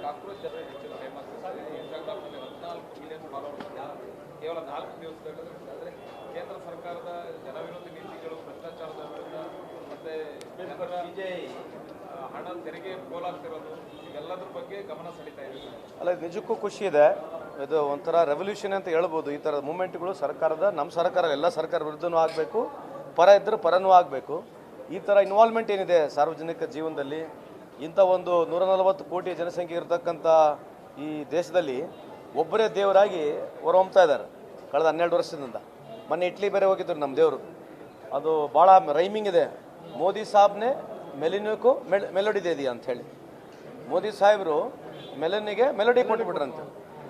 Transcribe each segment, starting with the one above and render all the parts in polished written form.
Cockroach ಜನ ಹೆಚ್ಚು famous ಇನ್ಸ್ಟಾಗ್ರಾಮ್ನಲ್ಲಿ 14 million followers ಕೇವಲ 4 ದಿವಸದಲ್ಲಿ. ಆದರೆ ಕೇಂದ್ರ ಸರ್ಕಾರದ ಜನವಿರೋಧಿ ನೀತಿಗಳು, ಭ್ರಷ್ಟಾಚಾರದ ವಿರುದ್ಧ ಮತ್ತೆ ಹಣ ತೆರಿಗೆ ಪೋಲಾಗ್ತಿರೋದು ಇವೆಲ್ಲದ್ರ ಬಗ್ಗೆ ಗಮನ ಸೆಳೀತಾ ಇದೆ. ಅಲ್ಲ, ನಿಜಕ್ಕೂ ಖುಷಿ ಇದೆ. ಇದು ಒಂಥರ ರೆವಲ್ಯೂಷನ್ ಅಂತ ಹೇಳ್ಬೋದು. ಈ ಥರದ ಮೂಮೆಂಟ್ಗಳು ನಮ್ಮ ಸರ್ಕಾರ ಎಲ್ಲ ಸರ್ಕಾರ ವಿರುದ್ಧನೂ ಆಗಬೇಕು, ಪರ ಇದ್ದರೂ ಪರನೂ ಆಗಬೇಕು. ಈ ಥರ ಇನ್ವಾಲ್ವ್ಮೆಂಟ್ ಏನಿದೆ ಸಾರ್ವಜನಿಕ ಜೀವನದಲ್ಲಿ, ಇಂಥ ಒಂದು 140 ಕೋಟಿ ಜನಸಂಖ್ಯೆ ಇರತಕ್ಕಂಥ ಈ ದೇಶದಲ್ಲಿ ಒಬ್ಬರೇ ದೇವರಾಗಿ ಹೊರಹೊಮ್ತಾ ಇದ್ದಾರೆ ಕಳೆದ 12 ವರ್ಷದಿಂದ. ಮೊನ್ನೆ ಇಟ್ಲಿ ಬೇರೆ ಹೋಗಿದ್ರು ನಮ್ಮ ದೇವರು. ಅದು ಭಾಳ ರೈಮಿಂಗ್ ಇದೆ. ಮೋದಿ ಸಾಬ್ನೆ ಮೆಲಿನಕ್ಕೂ ಮೆಲೋಡಿ ದೇ ದಿಯಾ ಅಂತ ಹೇಳಿ. ಮೋದಿ ಸಾಹೇಬರು ಮೆಲನಿಗೆ ಮೆಲೋಡಿ ಕೊಟ್ಬಿಟ್ರಂತೆ.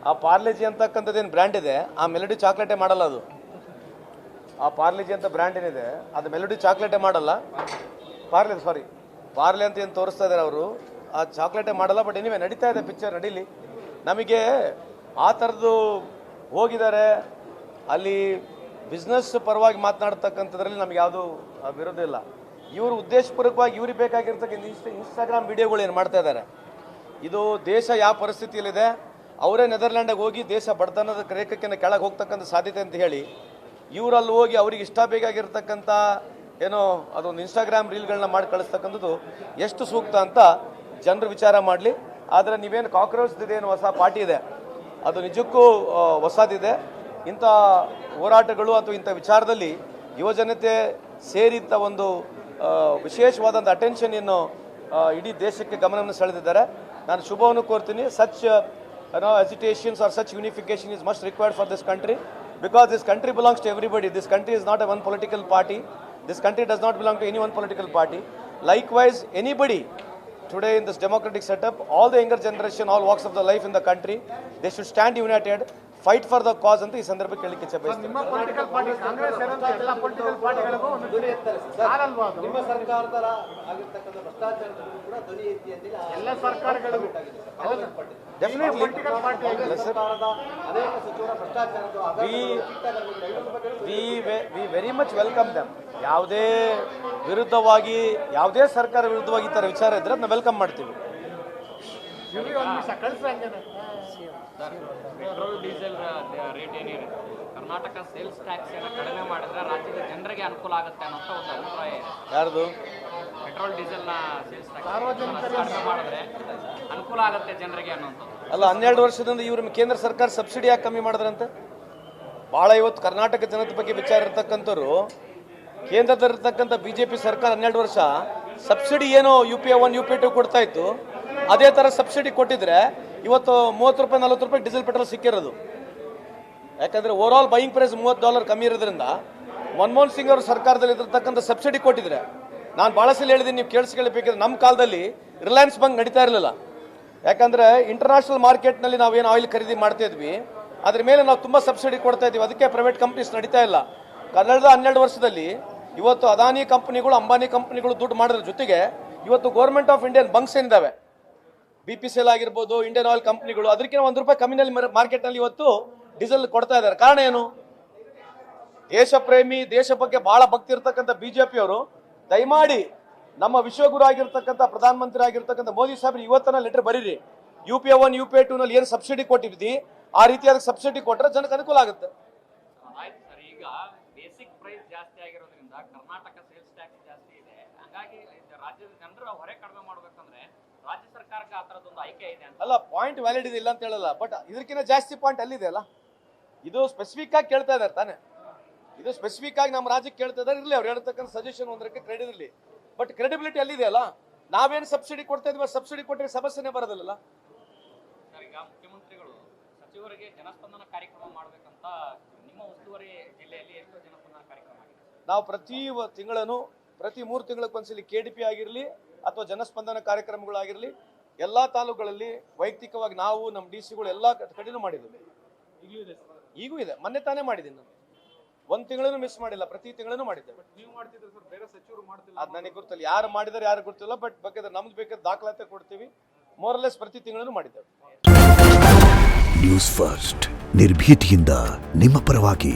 ಆ ಪಾರ್ಲೆಜಿ ಅಂತಕ್ಕಂಥದ್ದೇನು ಬ್ರ್ಯಾಂಡ್ ಇದೆ, ಆ ಮೆಲೋಡಿ ಚಾಕ್ಲೇಟೇ ಮಾಡಲ್ಲ. ಅದು ಆ ಪಾರ್ಲೆಜಿ ಅಂತ ಬ್ರ್ಯಾಂಡ್ ಏನಿದೆ ಅದು ಮೆಲೋಡಿ ಚಾಕ್ಲೇಟೇ ಮಾಡಲ್ಲ. ಪಾರ್ಲೆ ಅಂತ ಏನು ತೋರಿಸ್ತಾ ಇದ್ದಾರೆ ಅವರು, ಆ ಚಾಕ್ಲೇಟೇ ಮಾಡಲ್ಲ. ಬಟ್ ಎನಿವೆ ನಡೀತಾ ಇದೆ, ಪಿಕ್ಚರ್ ನಡೀಲಿ. ನಮಗೆ ಆ ಥರದ್ದು ಹೋಗಿದ್ದಾರೆ ಅಲ್ಲಿ ಬಿಸ್ನೆಸ್ ಪರವಾಗಿ ಮಾತನಾಡ್ತಕ್ಕಂಥದ್ರಲ್ಲಿ ನಮ್ಗೆ ಯಾವುದೂ ವಿರೋಧ ಇಲ್ಲ. ಇವರು ಉದ್ದೇಶಪೂರ್ವಕವಾಗಿ ಇವ್ರಿಗೆ ಬೇಕಾಗಿರ್ತಕ್ಕಂಥ ಇನ್ಸ್ಟಾಗ್ರಾಮ್ ವಿಡಿಯೋಗಳು ಏನು ಮಾಡ್ತಾ ಇದ್ದಾರೆ, ಇದು ದೇಶ ಯಾವ ಪರಿಸ್ಥಿತಿಯಲ್ಲಿದೆ, ಅವರೇ ನೆದರ್ಲ್ಯಾಂಡಿಗೆ ಹೋಗಿ ದೇಶ ಬಡತನದ ರೇಖಕ್ಕಿಂತ ಕೆಳಗೆ ಹೋಗ್ತಕ್ಕಂಥ ಸಾಧ್ಯತೆ ಅಂತ ಹೇಳಿ ಇವರಲ್ಲಿ ಹೋಗಿ ಅವ್ರಿಗೆ ಇಷ್ಟ ಬೇಕಾಗಿರ್ತಕ್ಕಂಥ ಏನೋ ಅದೊಂದು ಇನ್ಸ್ಟಾಗ್ರಾಮ್ ರೀಲ್ಗಳನ್ನ ಮಾಡಿ ಕಳಿಸ್ತಕ್ಕಂಥದ್ದು ಎಷ್ಟು ಸೂಕ್ತ ಅಂತ ಜನರು ವಿಚಾರ ಮಾಡಲಿ. ಆದರೆ ನೀವೇನು ಕಾಕ್ರೋಚ್ದಿದೇನು ಹೊಸ ಪಾರ್ಟಿ ಇದೆ, ಅದು ನಿಜಕ್ಕೂ ಹೊಸದಿದೆ. ಇಂಥ ಹೋರಾಟಗಳು ಅಥವಾ ಇಂಥ ವಿಚಾರದಲ್ಲಿ ಯುವಜನತೆ ಸೇರಿದ್ದ ಒಂದು ವಿಶೇಷವಾದಂಥ ಅಟೆನ್ಷನ್ ಏನು ಇಡೀ ದೇಶಕ್ಕೆ ಗಮನವನ್ನು ಸೆಳೆದಿದ್ದಾರೆ. ನಾನು ಶುಭವನ್ನು ಕೋರ್ತೀನಿ. Such hesitations or such unification is much required for this country, because this country belongs to everybody. This country is not a one political party. This country does not belong to any one political party. Likewise, anybody today in this democratic setup, all the younger generation, all walks of the life in the country, they should stand united, fight for the cause ಅಂತ ಈ ಸಂದರ್ಭಕ್ಕೆ ಹೇಳಲಿಕ್ಕೆ ಇಚ್ಛೆಪಡ್ತೀನಿ. ನಿಮ್ಮ political party Congress ಸೇರಿದಂತೆ ಎಲ್ಲ political ಪಾರ್ಟಿಗಳಿಗೂ ಒಂದು ಧ್ವನಿ ಎತ್ತಾರೆ sir. ನಿಮ್ಮ ಸರ್ಕಾರದ ಆಗಿರ್ತಕ್ಕಂಥ ಭ್ರಷ್ಟಾಚಾರದ ಕೂಡ ಧ್ವನಿ ಎತ್ತಿ ಅಂತ ಎಲ್ಲ ಸರ್ಕಾರಗಳಿಗೂ ಡೆಫಿನೆಟ್ಲಿ ಅನೇಕ ಸಚಿವರ ಭ್ರಷ್ಟಾಚಾರದ ವಿ ವೆರಿ ಮಚ್ ವೆಲ್ಕಮ್ ದಮ್. ಯಾವುದೇ ವಿರುದ್ಧವಾಗಿ, ಯಾವುದೇ ಸರ್ಕಾರ ವಿರುದ್ಧವಾಗಿ ಈ ಥರ ವಿಚಾರ ಇದ್ರೆ ಅದನ್ನ ವೆಲ್ಕಮ್ ಮಾಡ್ತೀವಿ. ಪೆಟ್ರೋಲ್ ಡೀಸೆಲ್ ರೇಟ್ ಏನಿದೆ, ಕರ್ನಾಟಕ ಸೇಲ್ಸ್ ಟ್ಯಾಕ್ಸ್ ಏನೋ ಕಡಿಮೆ ಮಾಡಿದ್ರೆ ರಾಜ್ಯದ ಜನರಿಗೆ ಅನುಕೂಲ ಆಗುತ್ತೆ ಅನ್ನೋ ಒಂದು ಅಭಿಪ್ರಾಯ ಇದೆ. ಯಾರ್ದು? ಪೆಟ್ರೋಲ್ ಡೀಸೆಲ್ನ ಸೇಲ್ಸ್ ಟ್ಯಾಕ್ಸ್ ಕಡಿಮೆ ಮಾಡಿದ್ರೆ ಅನುಕೂಲ ಆಗುತ್ತೆ ಜನರಿಗೆ ಅನ್ನೋದು. ಅಲ್ಲ, 12 ವರ್ಷದಿಂದ ಇವ್ರ ಕೇಂದ್ರ ಸರ್ಕಾರ ಸಬ್ಸಿಡಿ ಯಾಕೆ ಕಮ್ಮಿ ಮಾಡಿದ್ರಂತೆ? ಭಾಳ ಇವತ್ತು ಕರ್ನಾಟಕ ಜನತೆ ಬಗ್ಗೆ ವಿಚಾರ ಇರ್ತಕ್ಕಂಥವ್ರು, ಕೇಂದ್ರದಲ್ಲಿರ್ತಕ್ಕಂಥ BJP ಸರ್ಕಾರ 12 ವರ್ಷ ಸಬ್ಸಿಡಿ ಏನೋ UPI 1 UPI 2 ಕೊಡ್ತಾ ಇತ್ತು, ಅದೇ ಥರ ಸಬ್ಸಿಡಿ ಕೊಟ್ಟಿದ್ರೆ ಇವತ್ತು 30 ರೂಪಾಯಿ 40 ರೂಪಾಯಿ ಡೀಸೆಲ್ ಪೆಟ್ರೋಲ್ ಸಿಕ್ಕಿರೋದು. ಯಾಕಂದರೆ ಓವರ್ ಆಲ್ ಬೈಯಿಂಗ್ ಪ್ರೈಸ್ $30 ಕಮ್ಮಿ ಇರೋದ್ರಿಂದ ಮನಮೋಹನ್ ಸಿಂಗ್ ಅವರು ಸರ್ಕಾರದಲ್ಲಿ ಇರತಕ್ಕಂಥ ಸಬ್ಸಿಡಿ ಕೊಟ್ಟಿದ್ರೆ, ನಾನು ಭಾಳ ಸಲ ಹೇಳಿದ್ದೀನಿ, ನೀವು ಕೇಳಿಸ್ಕೊಳ್ಬೇಕಿದ್ರೆ ನಮ್ಮ ಕಾಲದಲ್ಲಿ ರಿಲಯನ್ಸ್ ಬಂಕ್ ನಡೀತಾ ಇರಲಿಲ್ಲ. ಯಾಕಂದರೆ ಇಂಟರ್ನ್ಯಾಷನಲ್ ಮಾರ್ಕೆಟ್ನಲ್ಲಿ ನಾವೇನು ಆಯಿಲ್ ಖರೀದಿ ಮಾಡ್ತಾ ಇದ್ವಿ, ಅದ್ರ ಮೇಲೆ ನಾವು ತುಂಬ ಸಬ್ಸಿಡಿ ಕೊಡ್ತಾ ಇದ್ವಿ. ಅದಕ್ಕೆ ಪ್ರೈವೇಟ್ ಕಂಪ್ನೀಸ್ ನಡೀತಾ ಇಲ್ಲ. ಕಳೆದ 12 ವರ್ಷದಲ್ಲಿ ಇವತ್ತು ಅದಾನಿ ಕಂಪ್ನಿಗಳು, ಅಂಬಾನಿ ಕಂಪ್ನಿಗಳು ದುಡ್ಡು ಮಾಡೋದ್ರ ಜೊತೆಗೆ ಇವತ್ತು ಗೌರ್ಮೆಂಟ್ ಆಫ್ ಇಂಡಿಯನ್ ಬಂಕ್ಸ್ ಏನಿದ್ದಾವೆ, BPCL ಆಗಿರ್ಬೋದು, ಇಂಡಿಯನ್ ಆಯಿಲ್ ಕಂಪ್ನಿಗಳು, ಅದಕ್ಕಿಂತ $1 ಕಮ್ಮಿನಲ್ಲಿ ಮಾರ್ಕೆಟ್ನಲ್ಲಿ ಇವತ್ತು ಡೀಸೆಲ್ ಕೊಡ್ತಾ ಇದ್ದಾರೆ. ಕಾರಣ ಏನು? ದೇಶ ಪ್ರೇಮಿ, ದೇಶ ಬಗ್ಗೆ ಬಹಳ ಭಕ್ತಿ ಇರ್ತಕ್ಕಂಥ BJP ಅವರು ದಯಮಾಡಿ ನಮ್ಮ ವಿಶ್ವಗುರು ಆಗಿರ್ತಕ್ಕಂಥ ಪ್ರಧಾನಮಂತ್ರಿ ಆಗಿರ್ತಕ್ಕಂಥ ಮೋದಿ ಸಾಹೇಬ್ರು ಇವತ್ತನ ಲೆಟರ್ ಬರೀರಿ. UPI 1 UPI 2 ನಲ್ಲಿ ಏನು ಸಬ್ಸಿಡಿ ಕೊಟ್ಟಿದ್ವಿ ಆ ರೀತಿಯಾದ ಸಬ್ಸಿಡಿ ಕೊಟ್ಟರೆ ಜನಕ್ಕೆ ಅನುಕೂಲ ಆಗುತ್ತೆ. ಆಯ್ತು ಸರ್, ಈಗ ಬೇಸಿಕ್ ಪ್ರೈಸ್ ಜಾಸ್ತಿ ಆಗಿರೋದ್ರಿಂದ ಕರ್ನಾಟಕ ಸೇಲ್ಸ್ ಟ್ಯಾಕ್ಸ್ ಜಾಸ್ತಿ ಇದೆ. ಹಾಗಾಗಿ ರಾಜ್ಯದ ಜನರ ಹೊರೆ ಕಡಿಮೆ ಮಾಡ್ಬೇಕಂದ್ರೆ ರಾಜ್ಯ ಸರ್ಕಾರಕ್ಕೆ ಆ ಥರದೊಂದು ಆಯ್ಕೆ ಇದೆ ಅಂತ. ಅಲ್ಲ, ಪಾಯಿಂಟ್ ವ್ಯಾಲಿಡ್ ಇದೆ ಇಲ್ಲ ಅಂತ ಹೇಳಲ್ಲ, ಬಟ್ ಇದಕ್ಕಿಂತ ಜಾಸ್ತಿ ಪಾಯಿಂಟ್ ಅಲ್ಲಿದೆ ಅಲ್ಲ. ಇದು ಸ್ಪೆಸಿಫಿಕ್ ಆಗಿ ಕೇಳ್ತಾ ಇದ್ದಾರೆ ತಾನೆ, ಇದು ಸ್ಪೆಸಿಫಿಕ್ ಆಗಿ ನಮ್ಮ ರಾಜ್ಯಕ್ಕೆ ಕೇಳ್ತಾ ಇದ್ದಾರೆ. ಇರಲಿ, ಅವ್ರು ಹೇಳ್ತಕ್ಕಂಥ ಸಜೆಷನ್ ಒಂದಕ್ಕೆ ಕ್ರೆಡಿಟ್ ಇರಲಿ, ಬಟ್ ಕ್ರೆಡಿಬಿಲಿಟಿ ಅಲ್ಲಿದೆ ಅಲ್ಲ. ನಾವೇನು ಸಬ್ಸಿಡಿ ಕೊಡ್ತಾ ಇದ್ವಿ, ಸಬ್ಸಿಡಿ ಕೊಟ್ಟರೆ ಸಮಸ್ಯೆನೇ ಬರೋದಿಲ್ಲ. ಸರ್, ಈಗ ಮುಖ್ಯಮಂತ್ರಿಗಳು ಸಚಿವರಿಗೆ ಜನಸ್ಪಂದನ ಕಾರ್ಯಕ್ರಮ ಮಾಡಬೇಕಂತ ನಿಮ್ಮ ಉಸ್ತುವಾರಿ ಜಿಲ್ಲೆಯಲ್ಲಿ ಎಷ್ಟು ಜನಸ್ಪಂದನ ಕಾರ್ಯಕ್ರಮ ಆಗಿದೆ? ನಾವು ಪ್ರತಿ ತಿಂಗಳನ್ನು, ಪ್ರತಿ 3 ತಿಂಗಳಕ್ಕೊಂದ್ಸಲಿ KDP ಆಗಿರಲಿ ಅಥವಾ ಜನಸ್ಪಂದನ ಕಾರ್ಯಕ್ರಮಗಳಾಗಿರಲಿ ಎಲ್ಲ ತಾಲೂಕುಗಳಲ್ಲಿ ವೈಯಕ್ತಿಕವಾಗಿ ನಾವು ನಮ್ಮ DC-ಗಳು ಎಲ್ಲ ಕಡೆನೂ ಮಾಡಿದ್ದೀವಿ. ಈಗೂ ಇದೆ. ಮೊನ್ನೆ ತಾನೇ ಮಾಡಿದ್ದೀನಿ ನಾನು, 1 ತಿಂಗಳೂ ಮಿಸ್ ಮಾಡಿಲ್ಲ, ಪ್ರತಿ ತಿಂಗಳೂ ಮಾಡಿದ್ದೇವೆ. ನೀವು ಮಾಡ್ತಿದ್ರೆ ಸರ್, ಬೇರೆ ಸಚಿವರು ಮಾಡ್ತಿಲ್ಲ. ಅದು ನನಗೆ ಗೊತ್ತಿಲ್ಲ, ಯಾರು ಮಾಡಿದಾರೆ ಯಾರು ಗೊತ್ತಿಲ್ಲ. ಬಟ್ ಬೇಕಾದ್ರೆ ನಮ್ದು ಬೇಕಾದ ದಾಖಲಾತಿ ಕೊಡ್ತೀವಿ. ಮೋರಲೆಸ್ ಪ್ರತಿ ತಿಂಗಳೂ ಮಾಡಿದ್ದೇವೆ. ನ್ಯೂಸ್ ಫಸ್ಟ್, ನಿರ್ಭೀತಿಯಿಂದ ನಿಮ್ಮ ಪರವಾಗಿ.